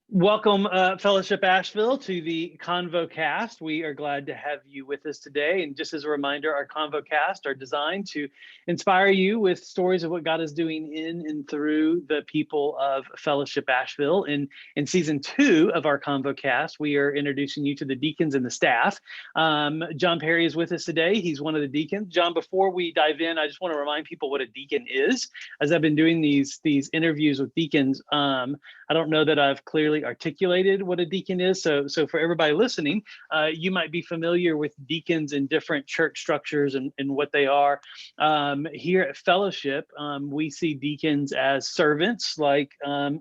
Welcome, Fellowship Asheville, to the Convocast. We are glad to have you with us today. And just as a reminder, our Convocast are designed to inspire you with stories of what God is doing in and through the people of Fellowship Asheville. In season 2 of our Convocast, we are introducing you to the deacons and the staff. John Perry is with us today. He's one of the deacons. John, before we dive in, I just want to remind people what a deacon is. As I've been doing these interviews with deacons, I don't know that I've clearly articulated what a deacon is. So for everybody listening, you might be familiar with deacons in different church structures and what they are. Here at Fellowship, we see deacons as servants, like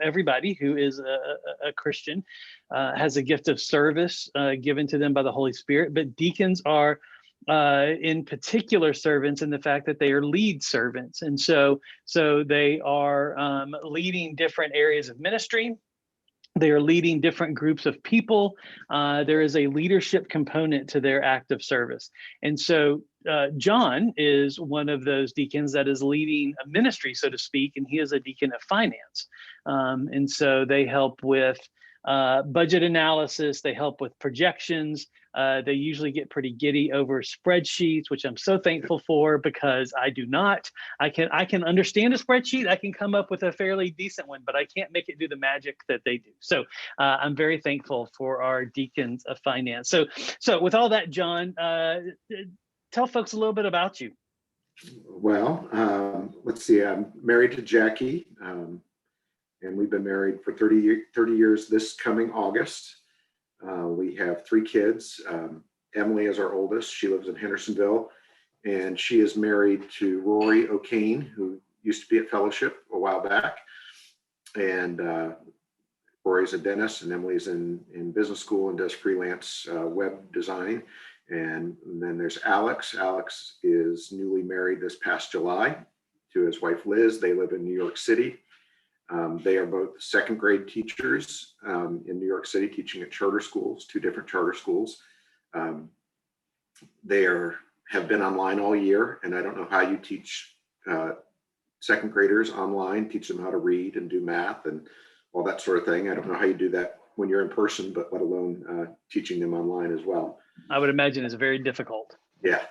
everybody who is a Christian has a gift of service given to them by the Holy Spirit. But deacons are in particular servants in the fact that they are lead servants. And so they are leading different areas of ministry. They are leading different groups of people. There is a leadership component to their act of service. And so John is one of those deacons that is leading a ministry, so to speak, and he is a deacon of finance. And so they help with budget analysis. They help with projections. They usually get pretty giddy over spreadsheets, which I'm so thankful for, because I do not. I can understand a spreadsheet. I can come up with a fairly decent one, but I can't make it do the magic that they do. So I'm very thankful for our deacons of finance. So with all that, John, tell folks a little bit about you. Well, let's see. I'm married to Jackie. And we've been married for 30 years this coming August. We have 3 kids. Emily is our oldest. She lives in Hendersonville, and she is married to Rory O'Kane, who used to be at Fellowship a while back. And Rory's a dentist, and Emily's in business school and does freelance web design. And then there's Alex. Alex is newly married this past July to his wife, Liz. They live in New York City. They are both second grade teachers in New York City, teaching at charter schools, 2 different charter schools. They have been online all year, and I don't know how you teach second graders online, teach them how to read and do math and all that sort of thing. I don't know how you do that when you're in person, but let alone teaching them online as well. I would imagine it's very difficult. Yeah.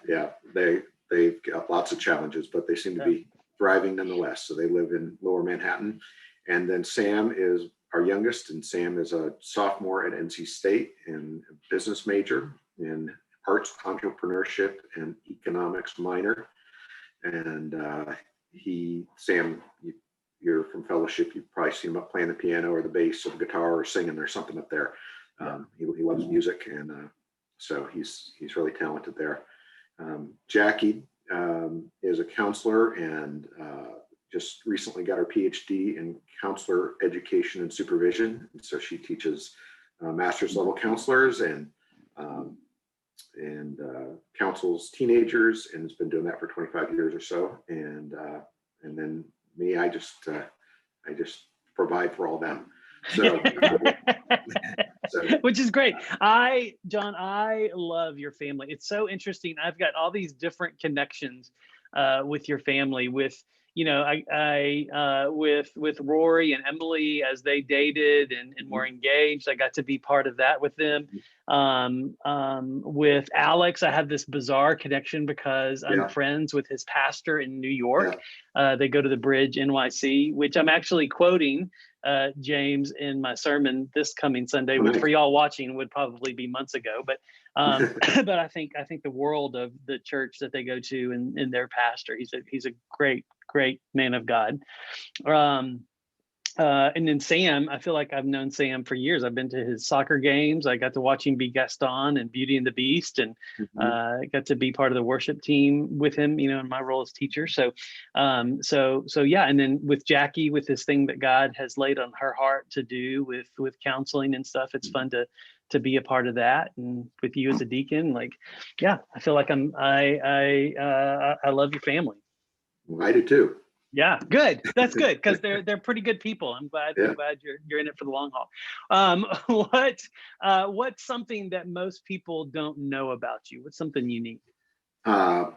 They've got lots of challenges, but they seem to be thriving nonetheless. So they live in Lower Manhattan. And then Sam is our youngest, and Sam is a sophomore at NC State and a business major in arts, entrepreneurship, and economics minor. And Sam, you're from Fellowship, you've probably seen him up playing the piano or the bass or the guitar or singing or something up there. He loves music, and so he's really talented there. Jackie is a counselor and just recently got her PhD in counselor education and supervision. And so she teaches master's level counselors and counsels teenagers, and has been doing that for 25 years or so. And then me, I just provide for all them. So, which is great. John, I love your family. It's so interesting. I've got all these different connections with your family, with with Rory and Emily as they dated and were engaged. I got to be part of that with them. With Alex, I have this bizarre connection because I'm friends with his pastor in New York. They go to the Bridge NYC, which I'm actually quoting James in my sermon this coming Sunday, which for y'all watching would probably be months ago. But but I think the world of the church that they go to and their pastor. He's a great man of God. And then Sam, I feel like I've known Sam for years. I've been to his soccer games. I got to watch him be Gaston and Beauty and the Beast, and got to be part of the worship team with him, in my role as teacher. So yeah. And then with Jackie, with this thing that God has laid on her heart to do with counseling and stuff, it's fun to be a part of that. And with you as a deacon, I feel like I love your family. I do too. Yeah, good. That's good, because they're pretty good people. I'm glad you're in it for the long haul. What's something that most people don't know about you? What's something unique? Even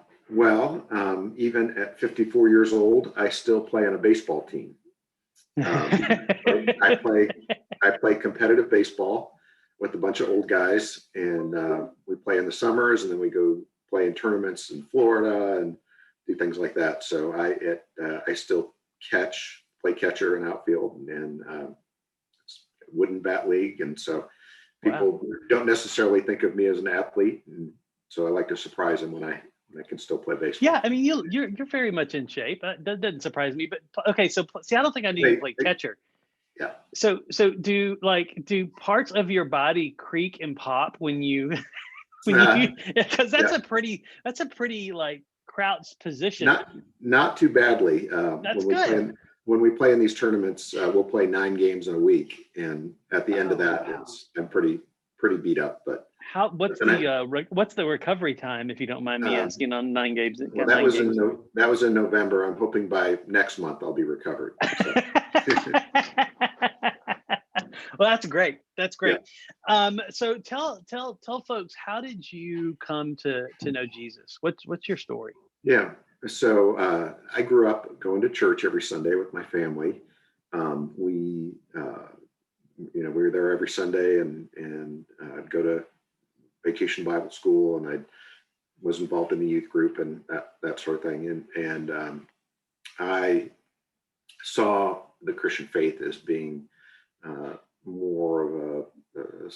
at 54 years old, I still play on a baseball team. I play competitive baseball with a bunch of old guys, and we play in the summers, and then we go play in tournaments in Florida and do things like that. So I still play catcher and outfield, and it's a wooden bat league, and so people don't necessarily think of me as an athlete, and so I like to surprise them when I can still play baseball. Yeah, I mean, you're very much in shape. That doesn't surprise me. But okay, so see, I don't think I knew you played catcher. Yeah. So do parts of your body creak and pop when you because that's a pretty like crouched position. Not too badly. That's good. When we play in these tournaments, we'll play 9 games in a week, and at the end of that, I'm pretty beat up. But what's the recovery time, if you don't mind me asking, on 9 games? Well, that was in November. I'm hoping by next month I'll be recovered. So. Well, that's great. That's great. Yeah. So tell folks, how did you come to know Jesus? What's your story? Yeah. So I grew up going to church every Sunday with my family. We were there every Sunday, and I'd go to Vacation Bible School, and I was involved in the youth group and that sort of thing. And I saw the Christian faith as being more of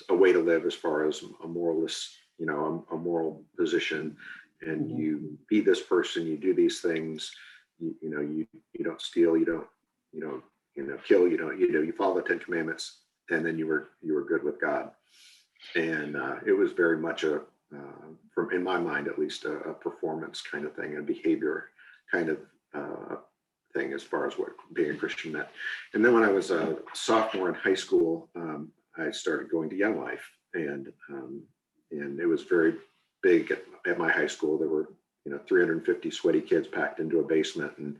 a way to live, as far as a moralist, a moral position. And you be this person, you do these things, you don't steal, you don't kill, you follow the 10 Commandments, and then you were good with God. And it was very much from in my mind at least, a performance kind of thing, a behavior kind of thing, as far as what being a Christian meant. And then when I was a sophomore in high school, I started going to Young Life, and it was very big at my high school. There were 350 sweaty kids packed into a basement, and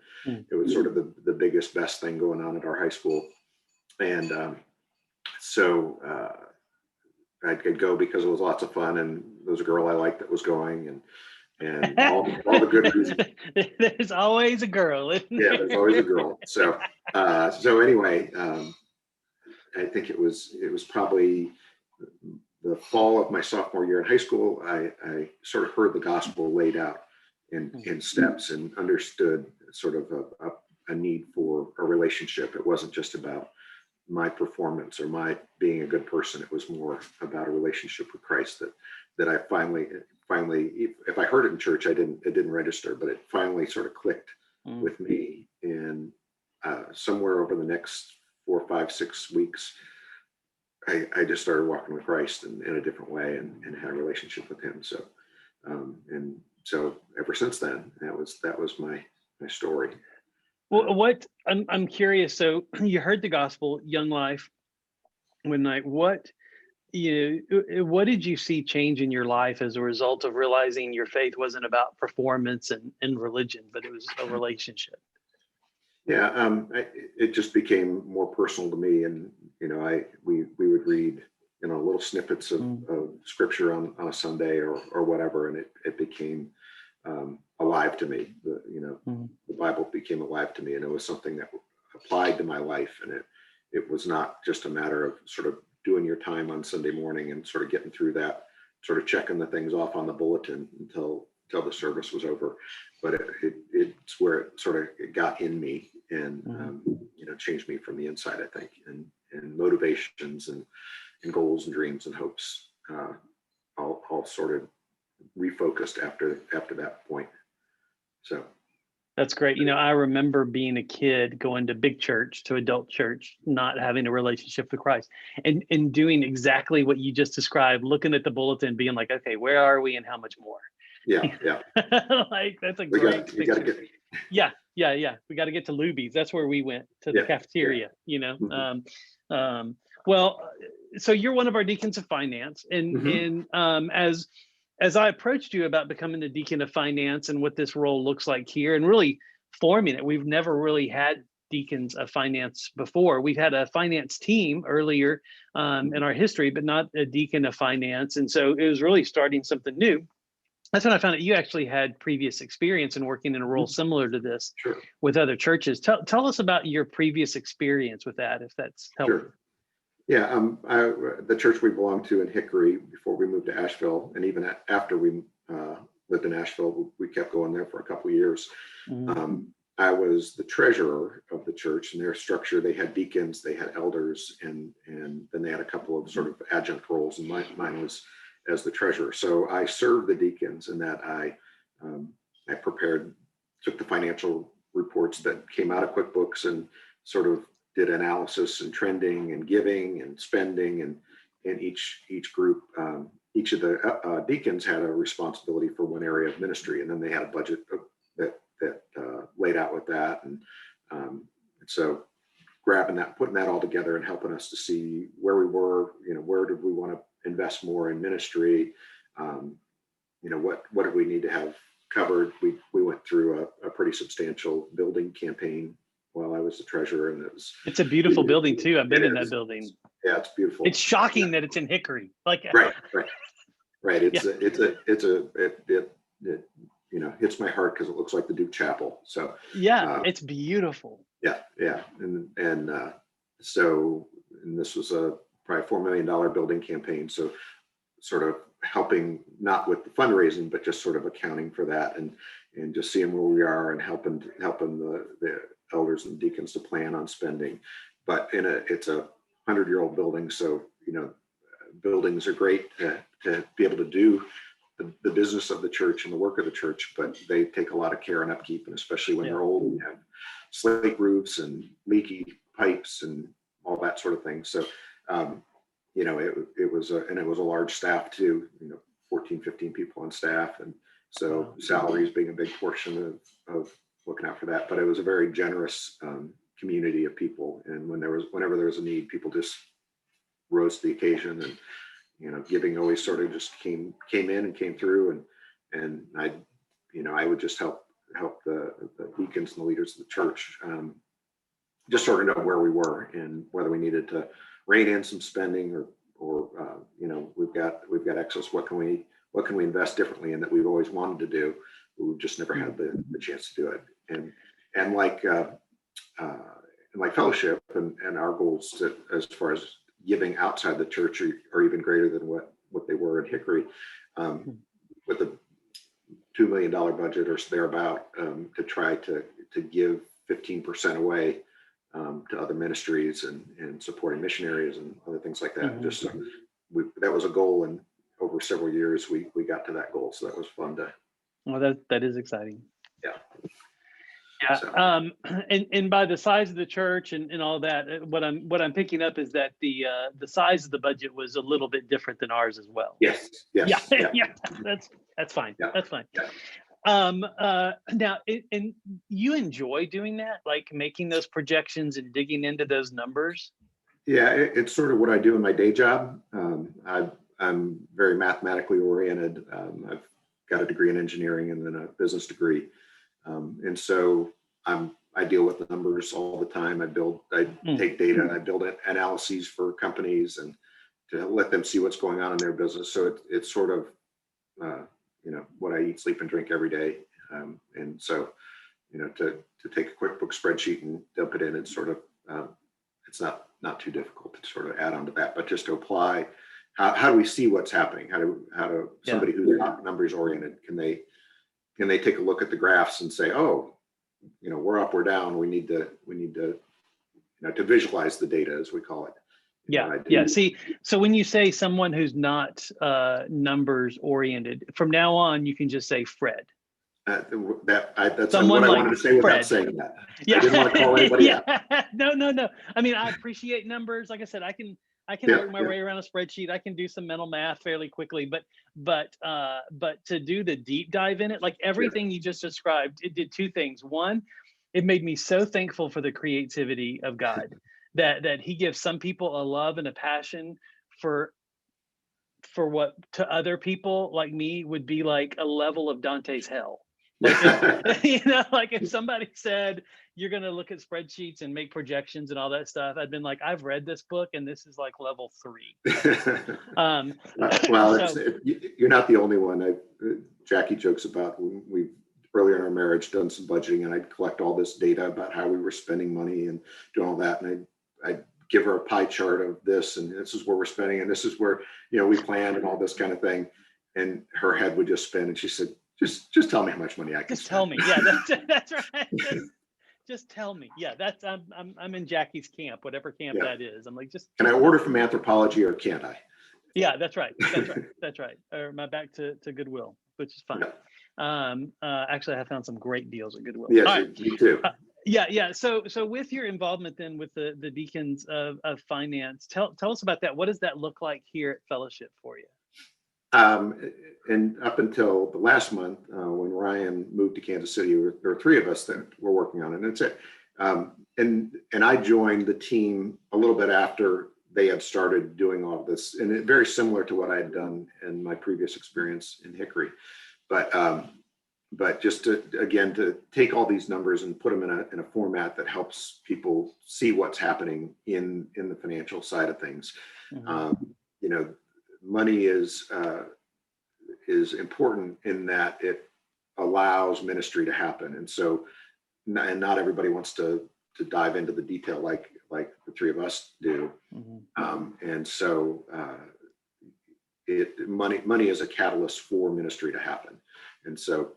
it was sort of the biggest, best thing going on at our high school. And so I could go because it was lots of fun, and there was a girl I liked that was going, and all the good reasons. There's always a girl. Yeah, there's always a girl. So anyway, I think it was probably the fall of my sophomore year in high school. I sort of heard the gospel laid out in steps, and understood sort of a need for a relationship. It wasn't just about my performance or my being a good person. It was more about a relationship with Christ that I finally, if I heard it in church, it didn't register, but it finally sort of clicked with me. And somewhere over the next 4, 5, 6 weeks, I just started walking with Christ in a different way, and had a relationship with him. So, and so ever since then, that was my story. Well, I'm curious. So you heard the gospel, Young Life, one night. What did you see change in your life as a result of realizing your faith wasn't about performance and religion, but it was a relationship? Yeah, it just became more personal to me, and we would read little snippets of scripture on a Sunday or whatever, and it became alive to me. The Bible became alive to me, and it was something that applied to my life, and it was not just a matter of sort of doing your time on Sunday morning and sort of getting through that, sort of checking the things off on the bulletin until the service was over. But it's where it sort of got in me, and changed me from the inside, I think, and motivations and goals and dreams and hopes all sort of refocused after that point. So that's great. I remember being a kid going to big church, to adult church, not having a relationship with Christ, and doing exactly what you just described, looking at the bulletin, being like, okay, where are we and how much more? Yeah. Like, that's a great picture. Yeah. We got to get to Luby's. That's where we went, to the cafeteria, Well, so you're one of our deacons of finance, and as I approached you about becoming a deacon of finance and what this role looks like here, and really forming it, we've never really had deacons of finance before. We've had a finance team earlier in our history, but not a deacon of finance. And so it was really starting something new. That's when I found out you actually had previous experience in working in a role similar to this Sure. with other churches. Tell us about your previous experience with that, if that's helpful. Sure. Yeah, the church we belonged to in Hickory before we moved to Asheville, and even after we lived in Asheville, we kept going there for a couple of years. I was the treasurer of the church, and their structure, they had deacons, they had elders, and then they had a couple of sort of adjunct roles, and mine was as the treasurer. So I served the deacons in that I took the financial reports that came out of QuickBooks and sort of did analysis and trending and giving and spending, and each group, each of the deacons had a responsibility for one area of ministry, and then they had a budget that laid out with that, and so grabbing that, putting that all together, and helping us to see where we were, where did we want to invest more in ministry, what did we need to have covered. We went through a pretty substantial building campaign while I was the treasurer, and it's a beautiful building too. I've been in that building. Yeah, it's beautiful. It's shocking that it's in Hickory. Like right. It hits my heart because it looks like the Duke Chapel. So it's beautiful. Yeah, and this was a probably $4 million building campaign. So sort of helping, not with the fundraising, but just sort of accounting for that, and just seeing where we are, and helping the elders and deacons to plan on spending. But it's a 100-year-old building, so buildings are great to be able to do the business of the church and the work of the church, but they take a lot of care and upkeep, and especially when they're old and have slate roofs and leaky pipes and all that sort of thing. So it was a large staff too, 14, 15 people on staff, and so salaries being a big portion of looking out for that. But it was a very generous community of people, and whenever there was a need, people just rose to the occasion, and giving always sort of just came in and came through, and I would just help the deacons and the leaders of the church just sort of know where we were and whether we needed to rein in some spending, or we've got excess. What can we invest differently in that we've always wanted to do, but we've just never had the chance to do it. And like fellowship and our goals as far as giving outside the church are even greater than what they were in Hickory, with a $2 million budget or thereabout, to try to give 15% away to other ministries and supporting missionaries and other things like that. Mm-hmm. Just that was a goal, and over several years we got to that goal. So that was fun to. Well, that is exciting. Yeah. So. And by the size of the church and all that, what I'm picking up is that the size of the budget was a little bit different than ours as well. Yes. Yeah. That's fine. Yeah. That's fine. Yeah. Now, and you enjoy doing that, like making those projections and digging into those numbers? Yeah, it's sort of what I do in my day job. I'm very mathematically oriented. I've got a degree in engineering and then a business degree. And so I deal with the numbers all the time. I take data and I build analyses for companies and to let them see what's going on in their business. So it's sort of, what I eat, sleep, and drink every day. And so, to take a QuickBooks spreadsheet and dump it in, it's sort of, it's not too difficult to sort of add on to that, but just to apply, how do we see what's happening? How do somebody who's not numbers oriented, can they take a look at the graphs and say, oh, we're up, we're down. We need to to visualize the data, as we call it. Yeah. See, so when you say someone who's not numbers oriented, from now on, you can just say Fred. That's someone what I like wanted to say Fred. without saying that. Yeah. I didn't want to call anybody out. No. I mean, I appreciate numbers. Like I said, I can work my way around a spreadsheet. I can do some mental math fairly quickly, but to do the deep dive in it, like everything you just described, it did two things. One, it made me so thankful for the creativity of God that he gives some people a love and a passion for what to other people like me would be like a level of Dante's hell. Like if, like if somebody said you're going to look at spreadsheets and make projections and all that stuff, I'd been like, I've read this book and this is like level 3. Well, So, you're not the only one. Jackie jokes about we earlier in our marriage done some budgeting, and I'd collect all this data about how we were spending money and doing all that, and I'd give her a pie chart of this, and this is where we're spending, and this is where we planned, and all this kind of thing, and her head would just spin, and she said, just tell me how much money I can just spend. tell me. Yeah, that's right. Just tell me. Yeah, that's I'm in Jackie's camp, whatever camp that is. I'm like, just can I order from Anthropology or can't I? Yeah, that's right. That's right. Or my back to Goodwill, which is fine. Actually, I found some great deals at Goodwill. Yes, right. Me too. Yeah. So with your involvement then with the Deacons of Finance, tell us about that. What does that look like here at Fellowship for you? And up until the last month, when Ryan moved to Kansas City, there were 3 of us that were working on it. And that's it. And I joined the team a little bit after they had started doing all this, and very similar to what I had done in my previous experience in Hickory. But just to take all these numbers and put them in a format that helps people see what's happening in the financial side of things. Mm-hmm. Money is important in that it allows ministry to happen, and so not everybody wants to dive into the detail like the 3 of us do. Mm-hmm. And so money is a catalyst for ministry to happen, and so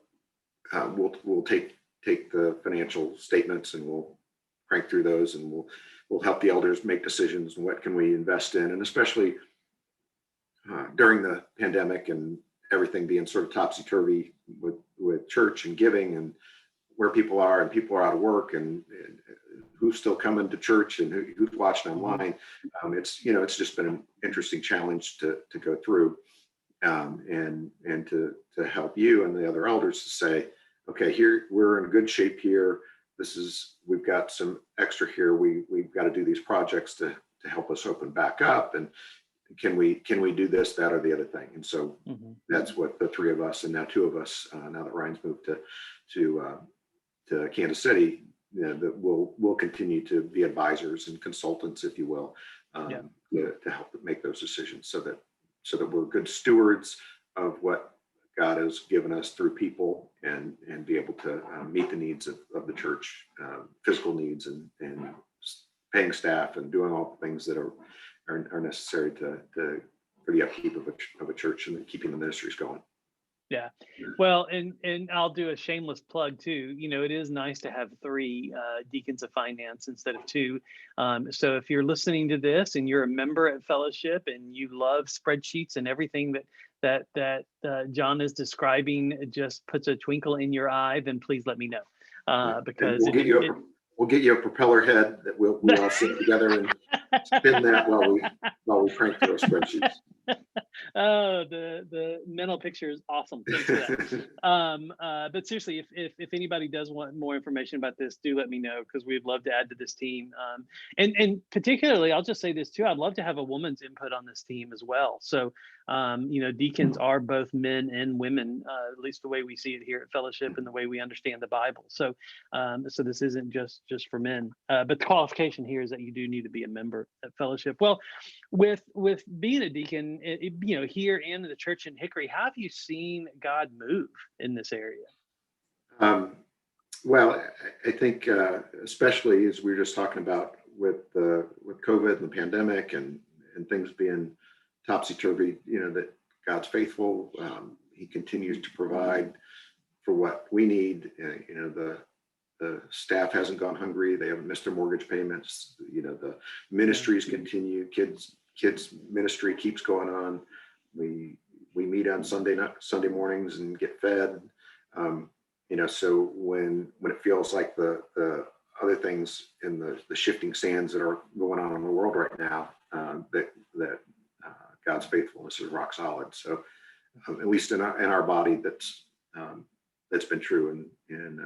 we'll take the financial statements and we'll crank through those, and we'll help the elders make decisions and what can we invest in, and especially during the pandemic and everything being sort of topsy-turvy with church and giving and where people are out of work and who's still coming to church and who's watching online. It's just been an interesting challenge to go through, and to help you and the other elders to say, okay, here we're in good shape here. We've got some extra here. We've got to do these projects to help us open back up, and can we do this, that, or the other thing? And so that's what the 3 of us, and now 2 of us, now that Ryan's moved to Kansas City, that we'll continue to be advisors and consultants, if you will, to help make those decisions, so that we're good stewards of what God has given us through people, and be able to meet the needs of the church, physical needs, and paying staff and doing all the things that are necessary for the upkeep of a church and keeping the ministries going. Yeah. Well, and I'll do a shameless plug too. It is nice to have 3 Deacons of Finance instead of 2. So if you're listening to this and you're a member at Fellowship and you love spreadsheets and everything that John is describing just puts a twinkle in your eye, then please let me know. Because we'll get you a propeller head that we'll all sit together and spin that while we crank through our spreadsheets. Oh, the mental picture is awesome. Thanks for that. But seriously, if anybody does want more information about this, do let me know, because we'd love to add to this team. And particularly, I'll just say this too, I'd love to have a woman's input on this team as well. So, deacons are both men and women, at least the way we see it here at Fellowship and the way we understand the Bible. So this isn't just for men, but the qualification here is that you do need to be a member at Fellowship. Well, with being a deacon, here in the church in Hickory, how have you seen God move in this area? Well, I think especially as we were just talking about with COVID and the pandemic and things being topsy-turvy, that God's faithful. He continues to provide for what we need. The staff hasn't gone hungry. They haven't missed their mortgage payments. The ministries continue. Kids ministry keeps going on. We meet on Sunday mornings and get fed. So when it feels like the other things in the shifting sands that are going on in the world right now, that God's faithfulness is rock solid. So at least in our body, that's been true. And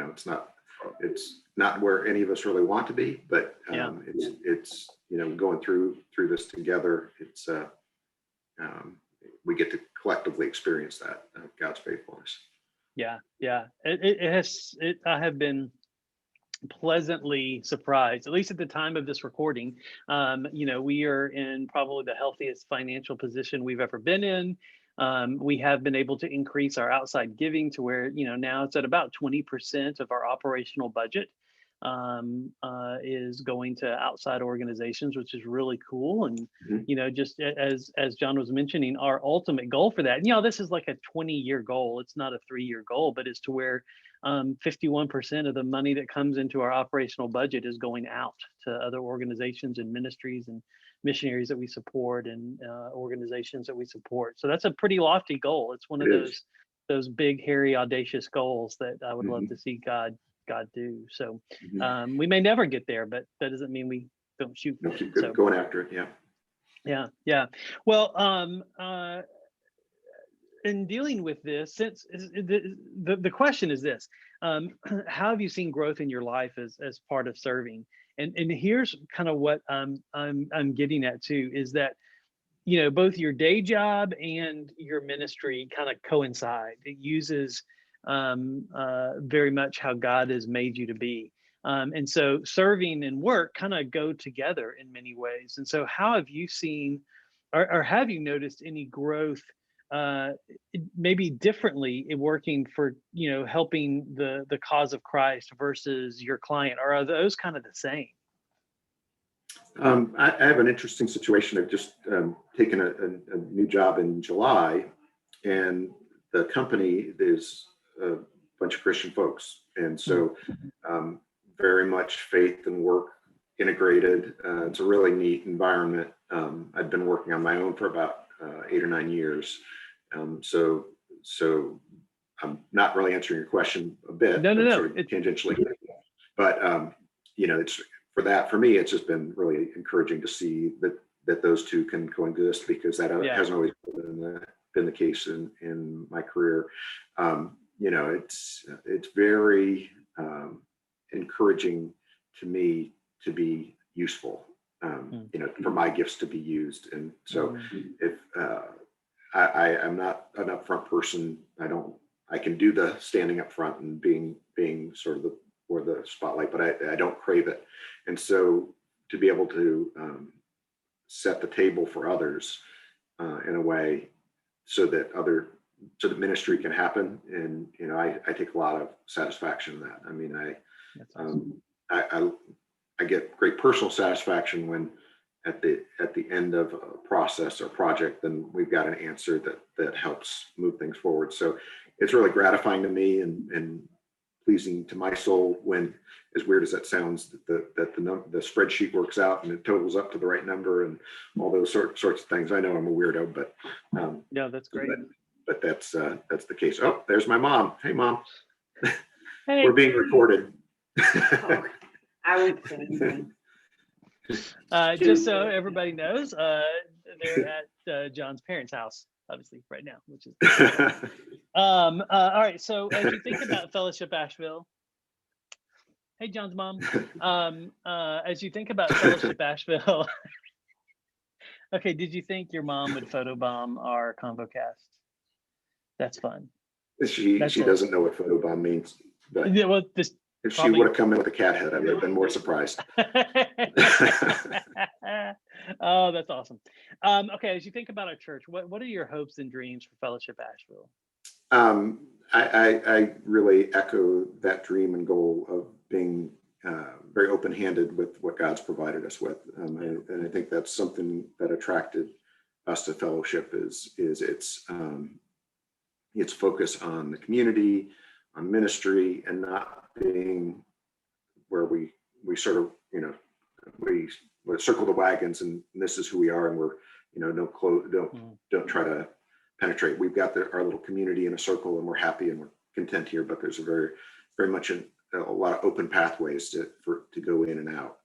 it's not where any of us really want to be, but it's going through this together. It's we get to collectively experience that God's faithfulness. Yeah. I have been pleasantly surprised, at least at the time of this recording. We are in probably the healthiest financial position we've ever been in. We have been able to increase our outside giving to where, now it's at about 20% of our operational budget is going to outside organizations, which is really cool. And, Mhm. just as John was mentioning, our ultimate goal for that, this is like a 20-year goal. It's not a 3-year goal, but is to where 51% of the money that comes into our operational budget is going out to other organizations and ministries and missionaries that we support and organizations that we support. So that's a pretty lofty goal. It's one of It is. those big, hairy, audacious goals that I would love Mhm. to see God do. So Mhm. we may never get there, but that doesn't mean we don't shoot No, for it. keep So going after it. Yeah. yeah. Well, in dealing with this, since the question is this, how have you seen growth in your life as part of serving? And here's kind of what I'm getting at too, is that both your day job and your ministry kind of coincide. It uses very much how God has made you to be. And so serving and work kind of go together in many ways. And so how have you seen, or have you noticed any growth uh, maybe differently in working for, helping the cause of Christ versus your client? Or are those kind of the same? I have an interesting situation. I've just taken a new job in July, and the company is a bunch of Christian folks. And so um, very much faith and work integrated. It's a really neat environment. I've been working on my own for about 8 or 9 years. So I'm not really answering your question a bit, but No. sort of tangentially. But it's for me, it's just been really encouraging to see that those two can coexist, because that Yeah. hasn't always been the case in my career. It's very encouraging to me to be useful, for my gifts to be used. And so if I'm not an upfront person, I can do the standing up front and being sort of the spotlight, but I don't crave it. And so to be able to set the table for others in a way so that ministry can happen, and I take a lot of satisfaction in that. I mean, That's awesome. I get great personal satisfaction when at the end of a process or project, then we've got an answer that helps move things forward. So it's really gratifying to me and pleasing to my soul when, as weird as that sounds, that the spreadsheet works out and it totals up to the right number and all those sorts of things. I know I'm a weirdo, but Yeah, that's great. But that's the case. Oh, there's my mom. Hey, Mom. Hey. We're being recorded. Oh, I would say anything. Just so everybody knows, they're at John's parents' house, obviously, right now, which is all right. So as you think about Fellowship Asheville, hey, John's mom, as you think about Fellowship Asheville, okay, did you think your mom would photobomb our Convocast? That's fun. She doesn't know what photobomb means, but yeah, well, if she would have come in with a cat head, I would have been more surprised. Oh, that's awesome. Okay, as you think about our church, what are your hopes and dreams for Fellowship Asheville? I really echo that dream and goal of being very open-handed with what God's provided us with, and I think that's something that attracted us to Fellowship is its focus on the community, on ministry, and not being where we sort of we circle the wagons and this is who we are, and we're don't try to penetrate. We've got our little community in a circle, and we're happy and we're content here. But there's a very, very much a lot of open pathways to go in and out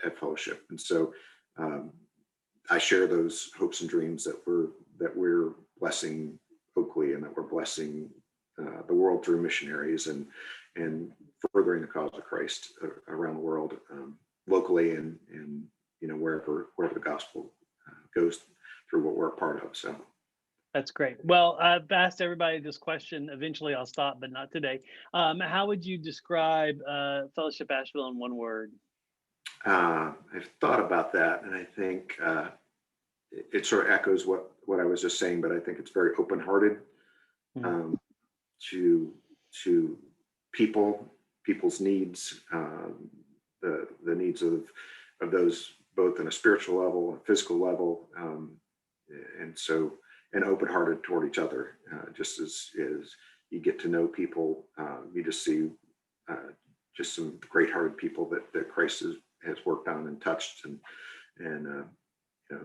at Fellowship. And so I share those hopes and dreams that we're blessing Oakley and that we're blessing the world through missionaries and furthering the cause of Christ around the world, locally and wherever the gospel goes through what we're a part of. So That's great. Well, I've asked everybody this question. Eventually I'll stop, but not today. How would you describe Fellowship Asheville in one word? I've thought about that, and I think it sort of echoes what I was just saying, but I think it's very open-hearted um, to people's needs, the needs of those both on a spiritual level, a physical level, and open-hearted toward each other. Just as you get to know people, you just see just some great-hearted people that Christ has worked on and touched, and you know,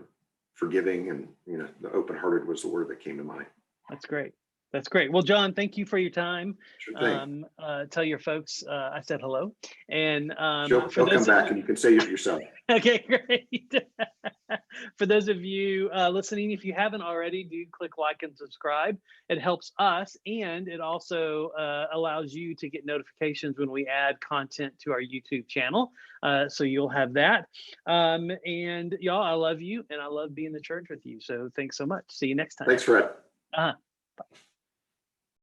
forgiving, and the open-hearted was the word that came to mind. That's great. That's great. Well, John, thank you for your time. Sure thing. Tell your folks I said hello. And She'll come back and you can say it yourself. Okay, great. For those of you listening, if you haven't already, do click like and subscribe. It helps us, and it also allows you to get notifications when we add content to our YouTube channel. So you'll have that. And y'all, I love you, and I love being in the church with you. So thanks so much. See you next time. Thanks, Fred. Bye.